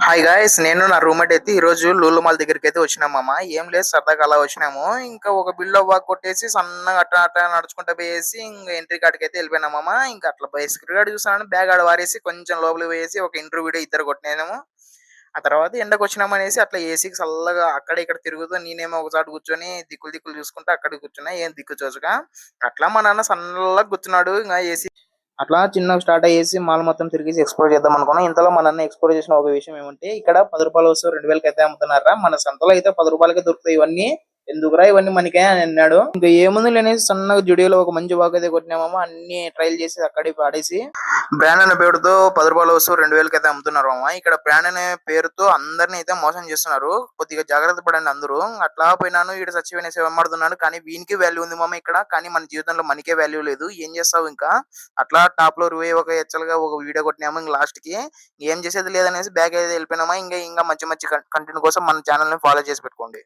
Hi guys! నేను నా roommate అయితే ఈరోజు లూలు మాల్ దగ్గరికైతే వచ్చినాం మామ. ఏం లేదు సరదాగా అలా వచ్చినాము. ఇంకా ఒక బిల్డప్ వాక్ కొట్టేసి సన్నగా అట్టా అట్టా నడుచుకుంటా పోయేసి ఇంక ఎంట్రీ కాడికైతే వెళ్ళిపోయినాం మామ. ఇంక అట్లా సెక్యూరిటీ గార్డ్ చూస్తున్నాడు బ్యాగ్ ఆడ వారేసి కొంచెం లోపలికి పోయేసి ఒక ఇంటర్వ్యూ వీడియో ఇద్దరు కొట్టినాము. ఆ తర్వాత ఎండకొచ్చినామనేసి అట్లా ఏసీకి సల్లగా అక్కడ ఇక్కడ తిరుగుతూ నేనేమో ఒక చోట కూర్చొని దిక్కులు దిక్కులు చూసుకుంటూ అక్కడ కూర్చున్నా. ఏం దిక్కు తోచక. అట్లా మా నాన్న సల్లగా కూర్చున్నాడు. ఇంగ ఏసీ అట్లా చిన్నగా స్టార్ట్ అయ్యేసి మాల్ మొత్తం తిరిగేసి ఎక్స్‌ప్లోర్ చేద్దాం అనుకున్నాం. ఇంతలో మా నాన్న ఎక్స్‌ప్లోర్ చేసిన ఒక విషయం ఏమంటే ఇక్కడ రూ. 10 వస్తువు 2000కి అయితే అమ్ముతున్నారా? మన సంతలో అయితే రూ. 10కే దొరుకుతాయి ఇవన్నీ. ఎందుకురా ఇవన్నీ మనకే అని అన్నాడు. ఇంకా ఏముందిలే అనేసి సన్నగా జుడియోలో ఒక మంచి వాక్ అయితే కొట్టినామమ్మ. అన్ని ట్రైల్ చేసి అక్కడే పాడేసి బ్రాండ్ అనే పేరుతో రూ. 10 వస్తువు 2000కి అయితే అమ్ముతున్నారు మామ. ఇక్కడ బ్రాండ్ అనే పేరుతో అందరిని అయితే మోసం చేస్తున్నారు. కొద్దిగా జాగ్రత్త పడండి అందరూ. అట్లా పోయినాను ఈడ సచ్చిపోయిన వెంబడుతున్నాడు. కానీ వీనికే వాల్యూ ఉంది మామ ఇక్కడ. కానీ మన జీవితంలో మనకే వాల్యూ లేదు. ఏం చేస్తావు ఇంకా? అట్లా టాప్ ఫ్లోర్ పోయి ఒక ఎచ్చలుగా ఒక వీడియో కొట్టినాము. ఇంక లాస్ట్ కి ఏం చేసేది లేదనేసి బ్యాక్ అయితే వెళ్ళిపోయినామా. ఇంకా ఇంకా మంచి మంచి కంటెంట్ కోసం మన ఛానల్ ని ఫాలో చేసి పెట్టుకోండి.